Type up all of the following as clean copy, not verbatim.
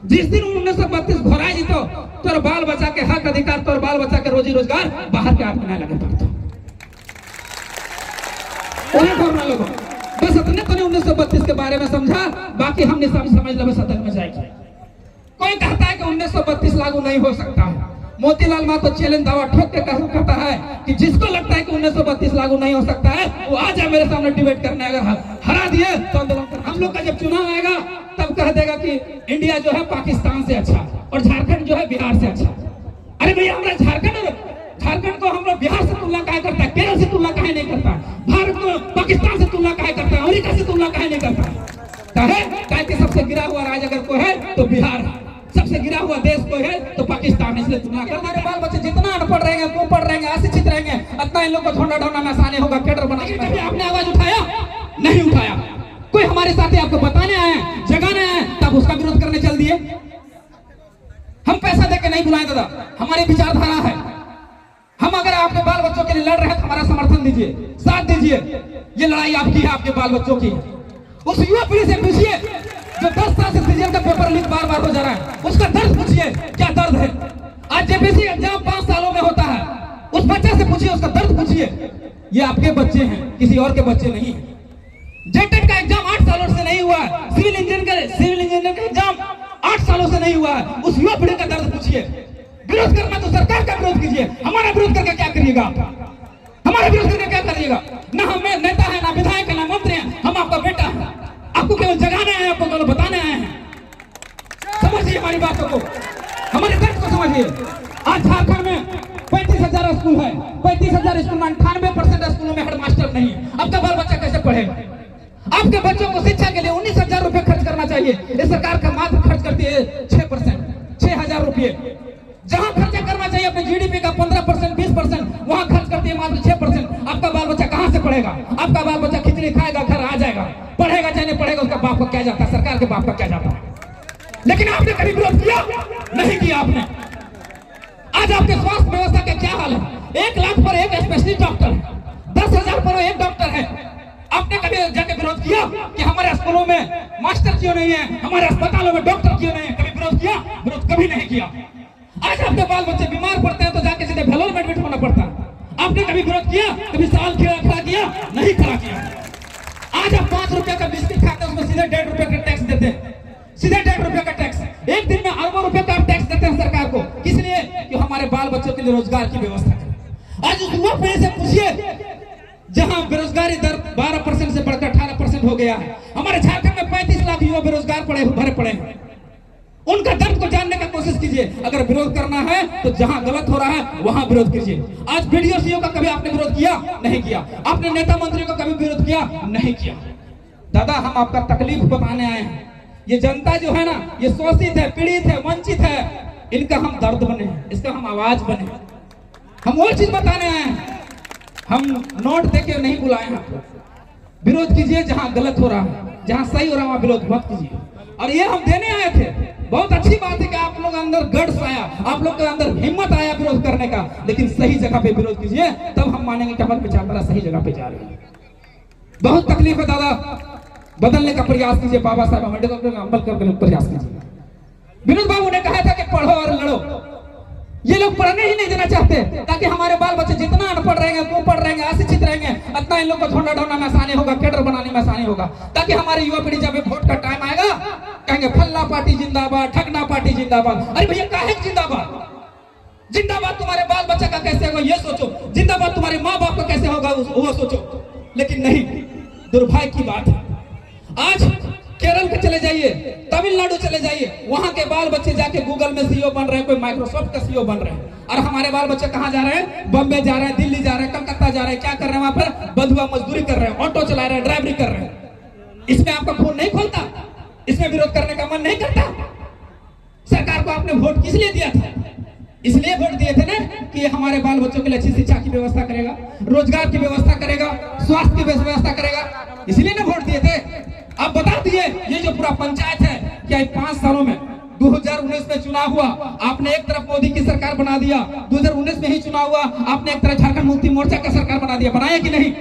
जिस दिन 1932 घोराई जी तो तोर बाल बच्चा के हक अधिकार, तोर बाल बच्चा के रोजी रोजगार बाहर के आपने लगे पड़ता लोगों। बस इतने तो 1932 के बारे में समझा, बाकी हमने सब समझ लो सदन में जाएगी। कोई कहता है कि 1932 लागू नहीं हो सकता है। मोतीलाल मां तो चैलेंज दावा ठोक के कहता है कि जिसको लगता है कि 1932 लागू नहीं हो सकता है वो आ जाए मेरे सामने डिबेट करने। अगर हरा दिए तो आंदोलन कर। हम लोग का जब चुनाव आएगा तब कह देगा कि इंडिया जो है पाकिस्तान से अच्छा और झारखंड जो है बिहार से अच्छा। अरे भैया हमारा झारखंड को हम लोग बिहार से तुलना काहे करता है, केरल से तुलना काहे नहीं करता, भारत को पाकिस्तान से तुलना काहे करता है, अमेरिका से तुलना काहे नहीं करता। काहे कि सबसे गिरा हुआ राज्य अगर कोई है तो बिहार है, सबसे गिरा हुआ देश कोई है तो पाकिस्तान है। इसलिए तुलना करना के बाल बच्चे जितना अनपढ़ रहेंगे, कुपढ़ रहेंगे, अशिक्षित रहेंगे, उतना इन लोग को ढूंढना ढूंढना में आसानी होगा। केडर बनाने कभी आपने आवाज उठाया नहीं उठाया। कोई हमारे साथी आपको बताने आए हैं, जगाने आए हैं, तब उसका विरोध करने चल दिए। हम पैसा देके नहीं बुलाए दादा, हमारी विचारधारा है। हम अगर आपके बाल बच्चों के लिए लड़ रहे हैं तो हमारा समर्थन दीजिए, साथ दीजिए। ये लड़ाई आपकी है, आपके बाल बच्चों की। उस युवा पीढ़ी से पूछिए जो 10 साल से सीजीएल का पेपर लीक बार बार हो जा रहा है, उसका दर्द पूछिए, क्या दर्द है। आज जेपीएससी एग्जाम 5 सालों में होता है, उस बच्चे से पूछिए, उसका दर्द पूछिए। ये आपके बच्चे हैं, किसी और के बच्चे नहीं है। जेटेट का एग्जाम 8 सालों से नहीं हुआ है, सिविल इंजीनियर का एग्जाम 8 सालों से नहीं हुआ है। उस युवा पीढ़ी का दर्द पूछिए। विरोध करना तो सरकार का विरोध कीजिए, हमारा विरोध करके क्या करिएगा आप? हमारा विरोध करके क्या करिएगा? ना हमें नेता है, ना विधायक है, ना मंत्री है, हम आपका बेटा है। आपको केवल जगाने आए हैं, आपको केवल बताने आए हैं। समझिए हमारी बातों को, हमारे दर्द को समझिए। आज झारखंड में 35,000 स्कूल है, 35,000 स्कूल में 98% स्कूलों में हेडमास्टर नहीं है। आपका बाल बच्चा कैसे पढ़ेगा? आपके बच्चों को शिक्षा के लिए 19,000 रुपए खर्च करना चाहिए। ये सरकार का मात्र खर्च करती है 6%, 6,000 रुपये। जहां खर्चा करना चाहिए अपने जीडीपी का 15%, 20%, वहां खर्च करती है मात्र 6%। आपका बाल बच्चा कहां से पढ़ेगा? आपका बाल बच्चा खिचड़ी खाएगा, घर आ जाएगा, पढ़ेगा चाहे नहीं पढ़ेगा, उसका बाप का क्या जाता है, सरकार के बाप का क्या जाता है। लेकिन आपने कभी विरोध किया नहीं किया आपने। आज आपके स्वास्थ्य व्यवस्था का क्या हाल है? 1 लाख पर एक स्पेशलिस्ट डॉक्टर है, 10,000 पर एक डॉक्टर है। आपने कभी जाके विरोध किया कि हमारे स्कूलों में मास्टर क्यों नहीं है, हमारे अस्पतालों में डॉक्टर क्यों नहीं है? कभी विरोध किया? विरोध कभी नहीं किया। आज आपके बाल बच्चे बीमार पड़ते हैं तो जाके सीधे भेलोर में एडमिट होना पड़ता है। आपने कभी विरोध किया? कभी सवाल खड़ा किया? नहीं खड़ा किया। आज आप 5 रुपए का बिस्किट खाते हैं, उसमें सीधे 1.5 रुपए का टैक्स देते हैं, सीधे 1.5 रुपए का टैक्स। एक दिन में अरबों रुपए का टैक्स देते हैं सरकार को, किस लिए? कि हमारे बाल बच्चों के लिए रोजगार की व्यवस्था करें। आज उस युवा पीढ़ी से पूछिए जहां बेरोजगारी दर 12% से बढ़कर 18% हो गया है। हमारे झारखंड में 35 लाख युवा बेरोजगार भरे पड़े हैं। उनका दर्द को जानने का कोशिश कीजिए। अगर विरोध करना है तो जहां गलत हो रहा है वहां विरोध कीजिए। आज बीडीओ सीओ का कभी आपने विरोध किया? नहीं किया। आपने नेता मंत्री का कभी विरोध किया? नहीं किया। दादा हम आपका तकलीफ बताने आए हैं। ये जनता जो है ना, ये शोषित है, पीड़ित है, वंचित है, इनका हम दर्द बने, इसका हम आवाज बने, हम वो चीज बताने आए हैं। हम नोट देके नहीं बुलाए हैं आपको। विरोध कीजिए जहां गलत हो रहा है, जहां सही हो रहा है वहां विरोध मत कीजिए। और ये हम देने आए थे। बहुत अच्छी बात है कि आप लोग अंदर गट्स आया, आप लोग के अंदर हिम्मत आया विरोध करने का, लेकिन सही जगह पे विरोध कीजिए, तब हम मानेंगे कि हमारी विचारधारा सही जगह पे जा रही है। बहुत तकलीफ है दादा, बदलने का प्रयास कीजिए, बाबा साहब अम्बेडकर का अमल करने का प्रयास कीजिए। विनोद बाबू ने कहा था कि पढ़ो और लड़ो। ये लोग पढ़ने ही नहीं देना चाहते ताकि हमारे बाल बच्चे जितना अनपढ़ रहेंगे, कुपढ़ रहेंगे, अशिक्षित रहेंगे, उतना इन लोग को ढूंढना ढूंढना में आसानी होगा, केडर बनाने में आसानी होगा। ताकि हमारी युवा पीढ़ी जब वोट का टाइम आएगा कहेंगे फल्ला पार्टी जिंदाबाद, ठगना पार्टी जिंदाबाद। अरे भैया काहे जिंदाबाद? जिंदाबाद तुम्हारे बाल बच्चा का कैसे होगा ये सोचो, जिंदाबाद तुम्हारे माँ बाप का कैसे होगा वो सोचो। लेकिन नहीं, दुर्भाग्य की बात है आज केरल के चले जाइए, तमिलनाडु चले जाइए, वहां के बाल बच्चे जाके गूगल में सीईओ बन रहे हैं, कोई माइक्रोसॉफ्ट का सीईओ बन रहे हैं। और हमारे बाल बच्चे कहां जा रहे हैं? बम्बे जा रहे हैं, दिल्ली जा रहे हैं, कलकत्ता जा रहे हैं। क्या कर रहे हैं वहां पर? बंधुआ मजदूरी कर रहे हैं, ऑटो चला रहे हैं, ड्राइवरी कर रहे हैं। इसमें आपका खून नहीं खोलता? इसमें विरोध करने का मन नहीं करता? सरकार को आपने वोट किस लिए दिया था? इसलिए वोट दिए थे ना कि हमारे बाल बच्चों के लिए अच्छी शिक्षा की व्यवस्था करेगा, रोजगार की व्यवस्था करेगा, स्वास्थ्य की व्यवस्था करेगा, इसलिए ना वोट दिए थे। अब बता दिए ये जो पूरा पंचायत है, क्या 5 सालों में 2019 में चुनाव हुआ, आपने एक तरफ मोदी की सरकार बना दिया, 2019 में ही चुनाव हुआ, आपने एक तरफ झारखंड मुक्ति मोर्चा का सरकार बना दिया, बनाया कि नहीं?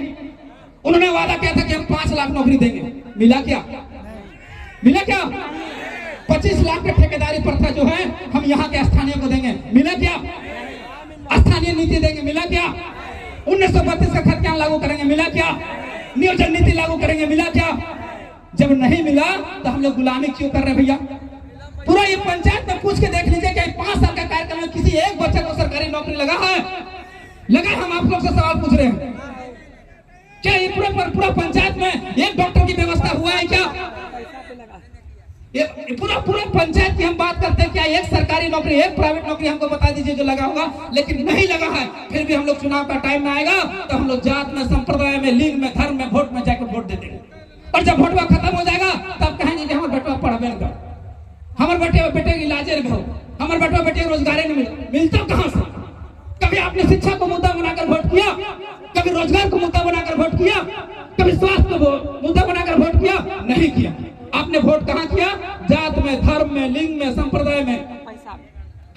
उन्होंने वादा किया था कि हम 5 लाख नौकरी देंगे, मिला क्या? मिला क्या? 25 लाख का ठेकेदारी प्रथा जो है हम यहाँ के स्थानीय को देंगे, मिला क्या? स्थानीय नीति देंगे, मिला क्या? 1932 का खतियान लागू करेंगे, मिला क्या? नियोजन नीति लागू करेंगे, मिला क्या? जब नहीं मिला तो हम लोग गुलामी क्यों कर रहे भैया? पूरा ये पंचायत में पूछ के देख लीजिए कि 5 साल का कार्यक्रम में किसी एक बच्चे को सरकारी नौकरी लगा है? लगा? हम आप लोग से सवाल पूछ रहे हैं, क्या ये पूरा पंचायत में एक डॉक्टर की व्यवस्था हुआ है क्या? ये पूरा पंचायत की हम बात करते हैं, क्या एक सरकारी नौकरी, एक प्राइवेट नौकरी हमको बता दीजिए जो लगा होगा? लेकिन नहीं लगा है। फिर भी हम लोग चुनाव का टाइम में आएगा तो हम लोग जात में, संप्रदाय में, लिंग में, धर्म में, वोट में जाकर वोट दे देंगे। और जब वोटवा खत्म हो जाएगा तब कहेंगे कि हमारे बेटवा पढ़ाबे न कर, हमारे बेटे की इलाजे न हो, हमारे बेटवा बेटे को रोजगार नहीं मिलता कहां से? कभी आपने शिक्षा को मुद्दा बनाकर वोट किया? कभी रोजगार को मुद्दा बनाकर वोट किया? कभी स्वास्थ्य को मुद्दा बनाकर वोट किया? नहीं किया। आपने वोट कहां किया? जात में, धर्म में, लिंग में, संप्रदाय में।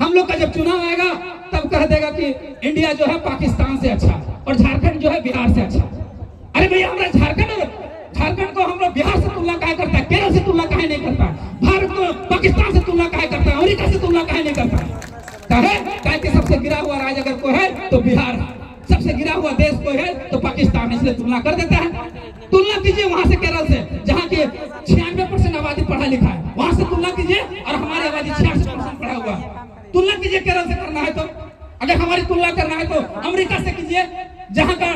हम लोग का जब चुनाव आएगा तब कह देगा कि इंडिया जो है पाकिस्तान से अच्छा और झारखंड जो है बिहार से अच्छा। अरे भैया, हमारा झारखंड को हम लोग बिहार से तुलना काहे करता है, केरल से तुलना काहे नहीं करता, भारत को पाकिस्तान से तुलना काहे करता है, अमेरिका से तुलना काहे नहीं करता है? कि सबसे गिरा हुआ राज्य अगर कोई है तो बिहार है, सबसे गिरा हुआ देश कोई है तो पाकिस्तान, इसलिए तुलना कर देता है। तुलना कीजिए वहां से, केरल से, जहाँ की 96% आबादी पढ़ा लिखा है, वहां से तुलना कीजिए, और हमारी आबादी 66% पढ़ा हुआ है। तुलना कीजिए केरल से करना है तो। अगर हमारी तुलना करना है तो अमेरिका से कीजिए, जहाँ का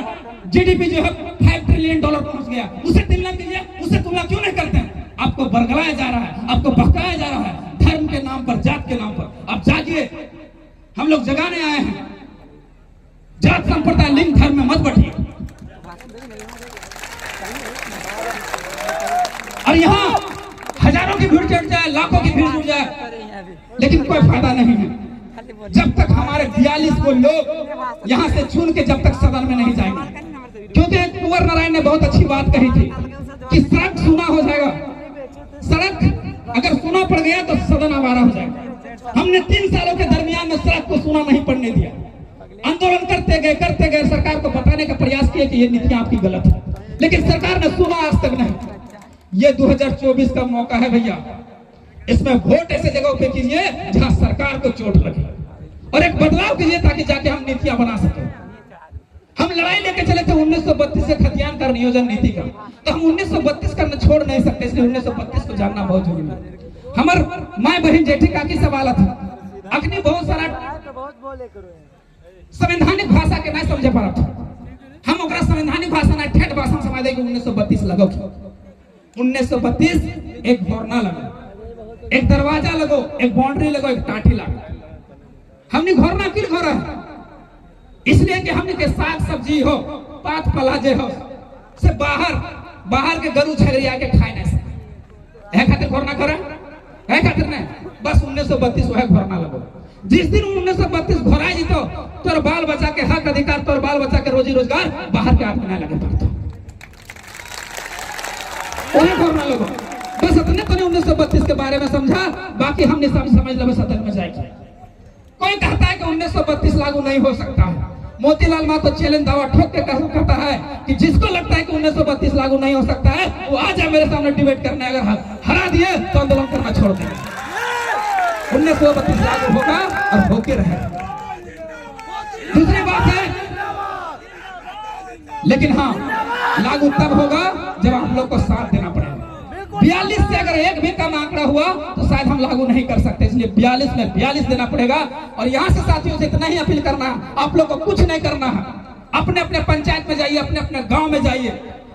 जीडीपी जो है $5 ट्रिलियन पहुंच गया, उससे तुलना कीजिए। उससे तुलना क्यों नहीं करते हैं? आपको बरगलाया जा रहा है, आपको बहकाया जा रहा है, धर्म के नाम पर, जात के नाम पर। अब जागिए, हम लोग जगाने आए हैं। जात, संप्रदाय, लिंग, धर्म में मत बढ़िए। और यहाँ हजारों की भीड़ चढ़ जाए, लाखों की भीड़ जुड़ जाए, लेकिन कोई फायदा नहीं है जब तक हमारे 42 को लोग यहाँ से चुन के जब तक सदन में नहीं जाएंगे। क्योंकि कुंवर नारायण ने बहुत अच्छी बात कही थी कि सड़क सूना हो जाएगा, सड़क अगर सूना पड़ गया तो सदन आवारा हो जाएगा। हमने 3 सालों के दरमियान में सड़क को सूना नहीं पड़ने दिया। आंदोलन करते गए, सरकार को बताने का प्रयास किया कि ये नीतियां आपकी गलत है, लेकिन सरकार ने सुना आज तक नहीं। ये 2024 का मौका है भैया, इसमें वोट ऐसे जगहों पे कीजिए जहां सरकार को चोट लगे, और एक बदलाव कीजिए ताकि जाके हम नीतियां बना सके। हम लड़ाई लेके चले थे 1932 से खतियान का नियोजन नीति का, तो हम 1932 करना छोड़ नहीं सकते, इसलिए 1932 को जानना बहुत जरूरी है। हमार माए बहन जेठी काकी सवाल था, अग्नि बहुत सारा संवैधानिक भाषा के नहीं समझे पड़ा था। हम ओकरा संवैधानिक भाषा नहीं, ठेठ भाषा समझ दे 1932 लगो। 1932 एक भोरना लगो, एक दरवाजा लगो, एक बाउंड्री लगो, एक टाटी लगो। हमने घोरना क्यों घोरा है? इसलिए कि हमने के साग सब्जी हो, पात पलाजे हो, से बाहर के गरु छगरिया के खाए नहीं सके। है खातिर घोरना घोरा है, खातिर नहीं, बस 1932 वह घोरना लगो। जिस दिन 1932 घोरा जी तो तोर बाल बच्चा के हक अधिकार, तोर बाल बच्चा के रोजी रोजगार बाहर के आदमी नहीं लगे पड़ता, वह घोरना लगो। बस इतने तो 1932 के बारे में समझा, बाकी हमने समझ लो सदन में जाएगी। कोई कहता है कि 1932 लागू नहीं हो सकता है। मोतीलाल महतो चैलेंज दावा ठोक के कहता है कि जिसको लगता है कि 1932 लागू नहीं हो सकता है वो आ जाए मेरे सामने डिबेट करने, अगर हरा दिए तो आंदोलन करना छोड़ देंगे। 1932 लागू होगा और होके रहेगा। दूसरी बात है, लेकिन हाँ, लागू तब होगा जब आप लोग को साथ देना पड़ेगा। 42 से अगर एक भी कम आंकड़ा हुआ तो शायद हम लागू नहीं कर सकते, इसलिए 42 में 42 देना पड़ेगा। और यहाँ से साथियों से इतना ही अपील करना है, आप लोग को कुछ नहीं करना है, अपने अपने पंचायत में जाइए, अपने अपने गांव में जाइए,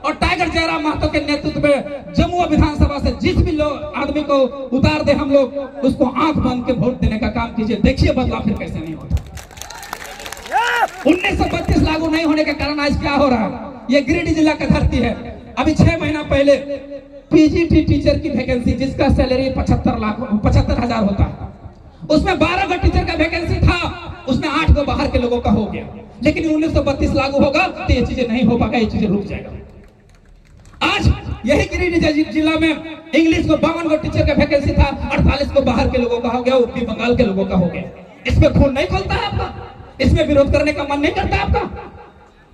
और टाइगर जयराम महतो के नेतृत्व में जमुआ विधानसभा से जिस भी लोग आदमी को उतार दे हम लोग, उसको आंख बंद के वोट देने का काम कीजिए। देखिए बदलाव फिर कैसे नहीं होता। 1932 लागू नहीं होने के कारण आज क्या हो रहा है, ये गिरिडीह जिला का धरती है। अभी 6 महीना पहले पीजीटी टीचर की वैकेंसी, जिसका सैलरी 75,000 होता है, उसमें 12 गो टीचर का वैकेंसी था, उसमें 8 गो बाहर के लोगों का हो गया। लेकिन 1932 लागू होगा तो ये चीजें नहीं हो पाएगा, ये चीजें रुक जाएगा। आज यही गिरिडीह जिला में इंग्लिश को 52 गो टीचर का वैकेंसी था, 48 को बाहर के लोगों का हो गया, यूपी बंगाल के लोगों का हो गया। इसमें खून नहीं खोलता है आपका, इसमें विरोध करने का मन नहीं करता आपका?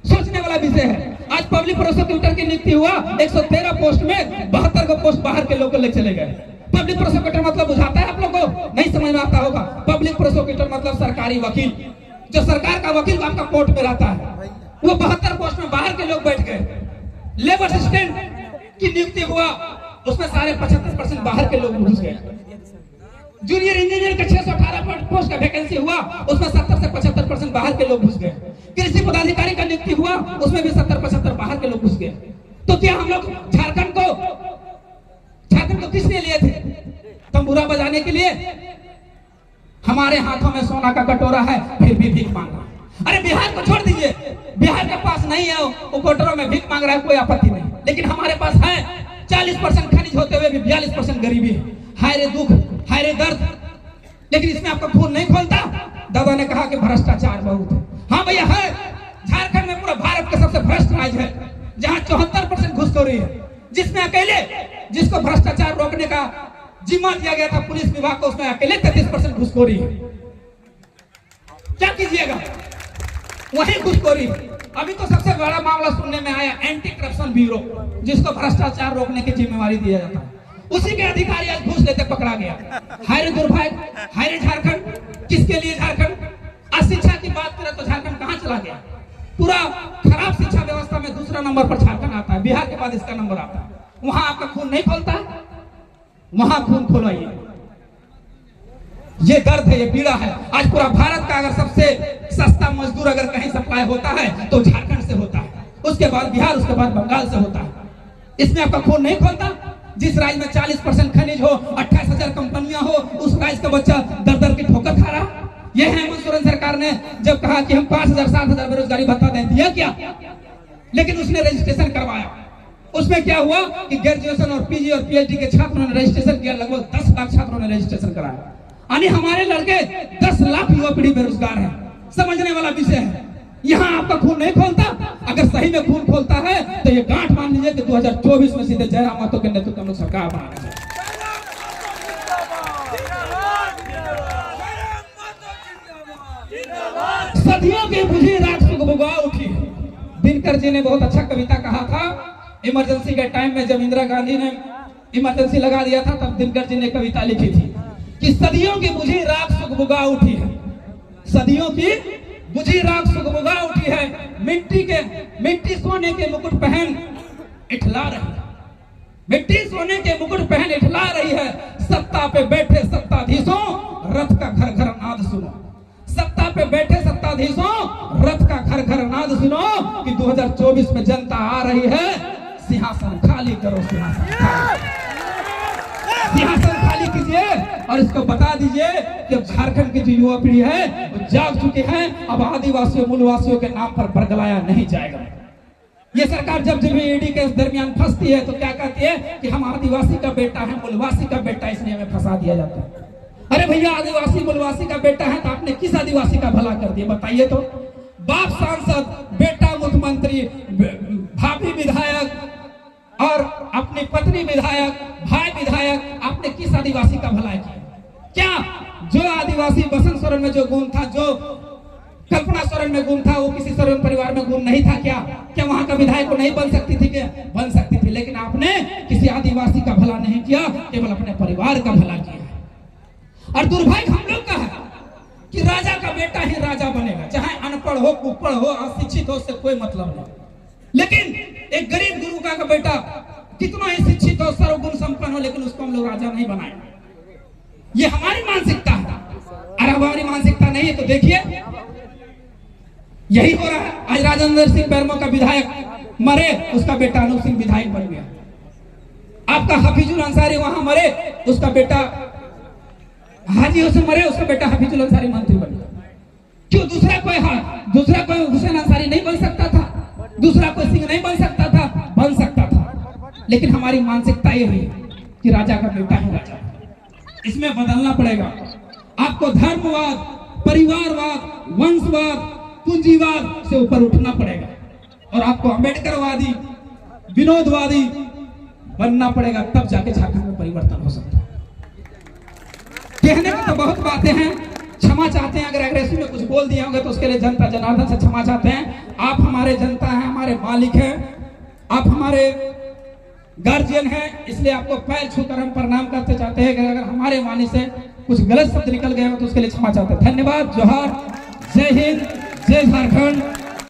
सोचने वाला विषय है। आज पब्लिक प्रोसिक्यूटर की नियुक्ति हुआ, 113 पोस्ट में 72 को पोस्ट बाहर के लोग ले चले गए। पब्लिक प्रोसिक्यूटर मतलब बुझाता है आप लोग को? नहीं समझ में आता होगा। पब्लिक प्रोसिक्यूटर मतलब सरकारी वकील, जो सरकार का वकील आपका कोर्ट में रहता है। वो 72 पोस्ट में बाहर के लोग बैठ गए। लेबर असिस्टेंट की नियुक्ति हुआ, उसमें सारे 75% बाहर के लोग घुस गए। जूनियर इंजीनियर का 618 पोस्ट का वैकेंसी हुआ, उसमें 70 से 75% बाहर के लोग घुस गए। कृषि पदाधिकारी का नियुक्ति हुआ, उसमें भी 70-75 बाहर के लोग घुस गए। तो क्या हम लोग झारखंड को किस लिए लिए थे? तंबूरा बजाने के लिए? हमारे हाथों में सोना का कटोरा है, फिर भी भीख मांग रहा है। अरे बिहार को छोड़ दीजिए, बिहार के पास नहीं है, वो कोटरों में भीख मांग रहा है, कोई आपत्ति नहीं। लेकिन हमारे पास है 40% खनिज होते हुए भी 42% गरीबी है। हाय रे दुख, हाय रे दर्द। लेकिन इसमें आपका खून नहीं खोलता। दादा ने कहा कि भ्रष्टाचार बहुत है। हाँ भैया है। झारखंड में पूरा भारत का सबसे भ्रष्ट राज्य है, जहाँ 74% घुसखोरी है, जिसमें अकेले जिसको भ्रष्टाचार रोकने का जिम्मा दिया गया था पुलिस विभाग को, उसमें अकेले 33% घुसखोरी है। क्या कीजिएगा? वही घुसखोरी। अभी तो सबसे बड़ा मामला सुनने में आया एंटी करप्शन ब्यूरो, जिसको भ्रष्टाचार रोकने की जिम्मेवारी दिया जाता है। उसी के अधिकारी आज घूस लेते पकड़ा गया। हाय रे दुर्भाग्य, हाय रे झारखंड। किसके लिए झारखंड? आज शिक्षा की बात करें तो झारखंड कहां चला गया? पूरा खराब शिक्षा व्यवस्था में दूसरा नंबर पर झारखंड आता है। बिहार के बाद इसका नंबर आता है। वहां आपका खून नहीं खोलता, वहां खून खोलाइए। ये दर्द है, ये पीड़ा है। आज पूरा भारत का अगर सबसे सस्ता मजदूर अगर कहीं सप्लाई होता है तो झारखंड से होता है, उसके बाद बिहार, उसके बाद बंगाल से होता है। इसमें आपका खून नहीं खोलता? जिस राज्य में 40% खनिज हो, 28,000 कंपनियां हो, उस राज्य का बच्चा दर दर की ठोकर खा रहा। यह हेमंत सोरेन सरकार ने जब कहा कि हम 5,000-7,000 बेरोजगारी भत्ता दें, दिया क्या? लेकिन उसने रजिस्ट्रेशन करवाया। उसमें क्या हुआ कि ग्रेजुएशन और पीजी और पीएचडी के छात्रों ने रजिस्ट्रेशन किया। लगभग 10 लाख छात्रों ने रजिस्ट्रेशन कराया। यानी हमारे लड़के 10 लाख युवा पीढ़ी बेरोजगार है। समझने वाला विषय है। यहाँ आपका खून नहीं खोलता। अगर सही में खून खोलता है तो ये गांठ मान लीजिए कि 2024 में सीधे जयराम महतो के नेतृत्व में सरकार बनाना है। सदियों की बुझी रात सुगबुगा उठी। दिनकर जी ने बहुत अच्छा कविता कहा था। इमरजेंसी के टाइम में जब इंदिरा गांधी ने इमरजेंसी लगा दिया था, तब दिनकर जी ने कविता लिखी थी कि सदियों की बुझी रात सुगबुगा उठी है। सदियों की बुझी रात सुगबुगा उठी है। मिट्टी सोने के मुकुट पहन इठला रही है। मिट्टी सोने के मुकुट पहन इठला रही है। सत्ता पे बैठे सत्ताधीशों, रथ का घर घर नाद सुनो। सत्ता पे बैठे सत्ताधीशों, रथ का घर घर नाद सुनो कि 2024 में जनता आ रही है। सिंहासन खाली करो, सिंहासन खाली कीजिए और इसको बता दीजिए कि अब झारखंड की जो युवा पीढ़ी है वो जाग चुके हैं। अब आदिवासियों मूलवासियों के नाम पर बरगलाया नहीं जाएगा। ये सरकार जब ईडी के दरमियान फंसती है तो क्या कहती है कि हम आदिवासी का बेटा है, मूलवासी का बेटा, इसलिए हमें फंसा दिया जाता है। अरे भैया, आदिवासी मूलवासी का बेटा है तो आपने किस आदिवासी का भला कर दिया बताइए तो? बाप सांसद, बेटा मुख्यमंत्री, भाभी विधायक और अपनी पत्नी विधायक, भाई विधायक, आपने किस आदिवासी का भला किया? क्या जो आदिवासी बसंत सोरेन में जो गुण था, जो कल्पना सोरेन में गुण था, वो किसी सोरेन परिवार में गुण नहीं था क्या? क्या वहां का विधायक को नहीं बन सकती थी? क्या बन सकती थी? लेकिन आपने किसी आदिवासी का भला नहीं किया, केवल अपने परिवार का भला किया। और दुर्भाग्य हम लोग का है कि राजा का बेटा ही राजा बनेगा, चाहे अनपढ़ हो, कुपढ़ हो, अशिक्षित हो, उससे कोई मतलब नहीं। लेकिन एक गरीब गुरु का बेटा कितना ही शिक्षित हो, सर्वगुण संपन्न हो, लेकिन उसको हम लोग राजा नहीं बनाए। ये हमारी मानसिकता है। अरे हमारी मानसिकता नहीं है तो देखिए यही हो रहा है। आज राजेंद्र सिंह बैरमो का विधायक मरे, उसका बेटा अनूप सिंह विधायक बन गया। आपका हफीजुल अंसारी वहां मरे, उसका बेटा हाजी हुसैन मरे, उसका बेटा हफीजुल अंसारी मंत्री बन गया। क्यों? दूसरा कोई हुसैन अंसारी नहीं बन सकता था? दूसरा कोई सिंह नहीं बन सकता था? बन सकता था। लेकिन हमारी मानसिकता ये हुई कि राजा का बेटा है राजा। इसमें बदलना पड़ेगा। आपको धर्मवाद, परिवारवाद, वंशवाद, पूंजीवाद से ऊपर उठना पड़ेगा और आपको अम्बेडकरवादी, विनोदवादी बनना पड़ेगा। तब जाके झारखंड में परिवर्तन हो सकता है। कहने को तो बहुत बातें हैं, क्षमा चाहते हैं अगर एग्रेसिव में कुछ बोल दिए होंगे तो उसके लिए जनता जनार्दन से क्षमा चाहते हैं। आप हमारे जनता हैं, हमारे मालिक हैं, आप हमारे गार्जियन है, इसलिए आपको पैर छूकर हम प्रणाम करते चाहते हैं कि अगर हमारे वाणी से कुछ गलत शब्द निकल गए हो तो उसके लिए क्षमा चाहते हैं। धन्यवाद। जोहार। जय हिंद। जय झारखंड।